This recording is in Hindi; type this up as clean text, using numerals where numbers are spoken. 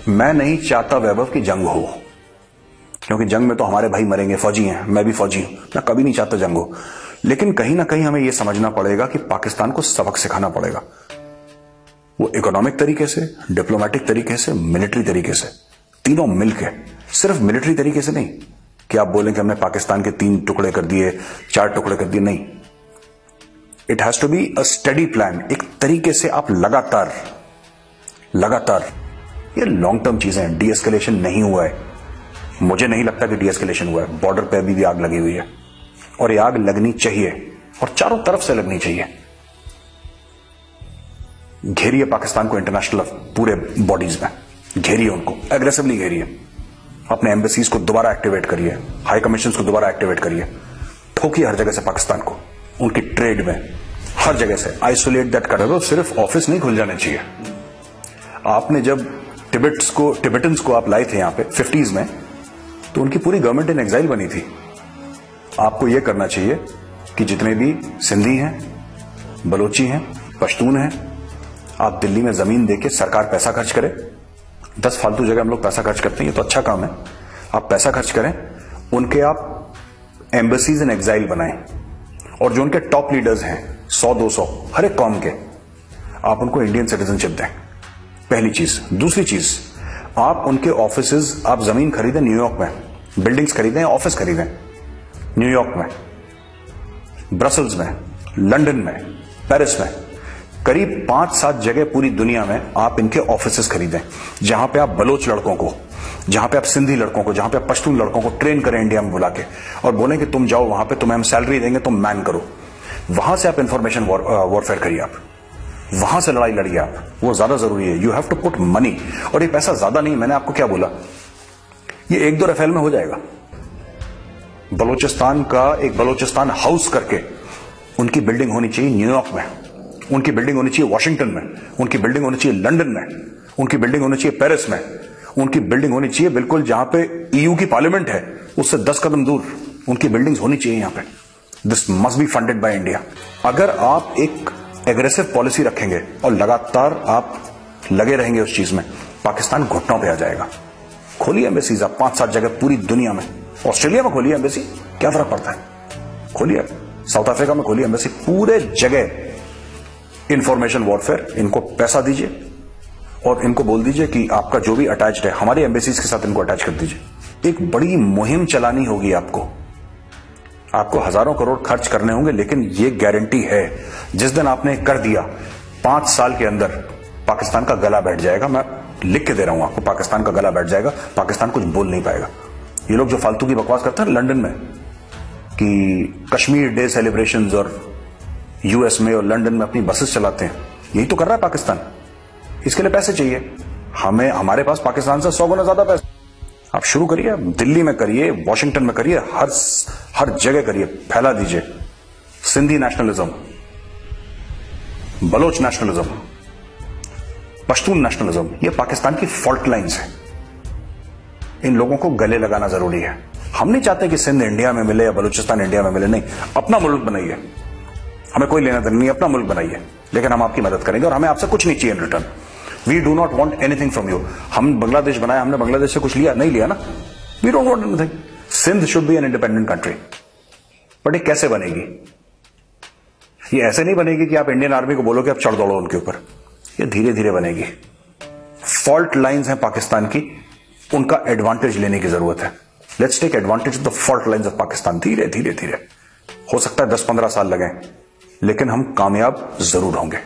मैं नहीं चाहता वैभव की जंग हो, क्योंकि जंग में तो हमारे भाई मरेंगे, फौजी हैं, मैं भी फौजी हूं, मैं कभी नहीं चाहता जंग हो। लेकिन कहीं ना कहीं हमें यह समझना पड़ेगा कि पाकिस्तान को सबक सिखाना पड़ेगा, वो इकोनॉमिक तरीके से, डिप्लोमेटिक तरीके से, मिलिट्री तरीके से, तीनों मिलकर। सिर्फ मिलिट्री तरीके से नहीं कि आप बोलें कि हमने पाकिस्तान के 3 टुकड़े कर दिए, 4 टुकड़े कर दिए, नहीं। It has to be a study plan. एक तरीके से आप लगातार, ये लॉन्ग टर्म चीजें हैं। डी एस्केलेशन नहीं हुआ है, मुझे नहीं लगता कि डी एस्केलेशन हुआ है। बॉर्डर पे अभी भी आग लगी हुई है और ये आग लगनी चाहिए और चारों तरफ से लगनी चाहिए। घेरिए पाकिस्तान को इंटरनेशनल पूरे बॉडीज में, घेरिए उनको, एग्रेसिवली घेरिए। अपने एम्बेसीज को दोबारा एक्टिवेट करिए, हाई कमीशन को दोबारा एक्टिवेट करिए, ठोकिए हर जगह से पाकिस्तान को, उनकी ट्रेड में, हर जगह से आइसोलेट दैट कर। सिर्फ ऑफिस नहीं खुल जाने चाहिए। आपने जब टिबेटन्स को आप लाए थे यहां पे 50s में, तो उनकी पूरी गवर्नमेंट इन एग्जाइल बनी थी। आपको यह करना चाहिए कि जितने भी सिंधी हैं, बलोची हैं, पश्तून हैं, आप दिल्ली में जमीन देके सरकार पैसा खर्च करे। 10 फालतू जगह हम लोग पैसा खर्च करते हैं, ये तो अच्छा काम है। आप पैसा खर्च करें, उनके आप एम्बेसीज इन एग्जाइल बनाएं और जो उनके टॉप लीडर्स हैं 100-200 हर एक कौम के, आप उनको इंडियन सिटीजनशिप दें, पहली चीज। दूसरी चीज, आप उनके ऑफिसेज, आप जमीन खरीदें न्यूयॉर्क में, बिल्डिंग्स खरीदें, ऑफिस खरीदें न्यूयॉर्क में, ब्रसल्स में, लंदन में, पेरिस में, करीब 5-7 जगह पूरी दुनिया में आप इनके ऑफिसेज खरीदें, जहां पे आप बलोच लड़कों को, जहां पे आप सिंधी लड़कों को, जहां पे आप पश्तून लड़कों को ट्रेन करें इंडिया में बुला के, और बोलें कि तुम जाओ वहां पे, तुम्हें हम सैलरी देंगे, तुम मैन करो। वहां से आप इंफॉर्मेशन वॉरफेयर करिए, आप वहां से लड़ाई लड़िए आप, वो ज्यादा जरूरी है। You have to put money, और ये पैसा ज्यादा नहीं, मैंने आपको क्या बोला, ये 1-2 रफेल में हो जाएगा। बलोचिस्तान का एक बलोचिस्तान हाउस करके उनकी बिल्डिंग होनी चाहिए न्यूयॉर्क में, उनकी बिल्डिंग होनी चाहिए वॉशिंगटन में, उनकी बिल्डिंग होनी चाहिए लंदन में, उनकी बिल्डिंग होनी चाहिए पेरिस में, उनकी बिल्डिंग होनी चाहिए बिल्कुल जहां पे ईयू की पार्लियामेंट है उससे 10 कदम दूर उनकी बिल्डिंग्स होनी चाहिए यहां पे। This must be funded by India. अगर आप एक एग्रेसिव पॉलिसी रखेंगे और लगातार आप लगे रहेंगे उस चीज में, पाकिस्तान घुटनों पे आ जाएगा। खोलिए एम्बेसीज आप 5-7 जगह पूरी दुनिया में। ऑस्ट्रेलिया में खोलिए एम्बेसी, क्या फर्क पड़ता है, खोलिए। साउथ अफ्रीका में खोलिए एम्बेसी, पूरे जगह इंफॉर्मेशन वॉरफेयर। इनको पैसा दीजिए और इनको बोल दीजिए कि आपका जो भी अटैच्ड है हमारी एम्बेसीज के साथ इनको अटैच कर दीजिए। एक बड़ी मुहिम चलानी होगी आपको हजारों करोड़ खर्च करने होंगे, लेकिन यह गारंटी है जिस दिन आपने कर दिया, 5 साल के अंदर पाकिस्तान का गला बैठ जाएगा। मैं लिख के दे रहा हूं आपको, पाकिस्तान का गला बैठ जाएगा, पाकिस्तान कुछ बोल नहीं पाएगा। ये लोग जो फालतू की बकवास करते हैं लंदन में कि कश्मीर डे सेलिब्रेशंस और यूएस में और लंदन में अपनी बसेस चलाते हैं, यही तो कर रहा है पाकिस्तान। इसके लिए पैसे चाहिए हमें, हमारे पास पाकिस्तान से 100 गुना ज्यादा पैसे। आप शुरू करिए, दिल्ली में करिए, वॉशिंगटन में करिए, हर जगह करिए, फैला दीजिए। Sindhi nationalism, Baloch nationalism, Pashtun nationalism, ये पाकिस्तान की फॉल्ट लाइन्स है। इन लोगों को गले लगाना जरूरी है। हम नहीं चाहते कि सिंध इंडिया में मिले या बलूचिस्तान इंडिया में मिले, नहीं, अपना मुल्क बनाइए, हमें कोई लेना देना नहीं, अपना मुल्क बनाइए। लेकिन हम आपकी मदद करेंगे और हमें आपसे कुछ नहीं चाहिए in return. We do not want anything from you. हम बांग्लादेश बनाया, हमने बांग्लादेश से कुछ लिया नहीं, लिया ना। We don't want anything. Sindh should be an independent country. But ये कैसे बनेगी? ये ऐसे नहीं बनेगी कि आप इंडियन आर्मी को बोलो कि आप चढ़ दौड़ो उनके ऊपर। ये धीरे धीरे बनेगी। फॉल्ट लाइंस हैं पाकिस्तान की, उनका एडवांटेज लेने की जरूरत है। Let's take advantage of the fault lines of Pakistan. धीरे धीरे धीरे, हो सकता है 10-15 साल लगे, लेकिन हम कामयाब जरूर होंगे।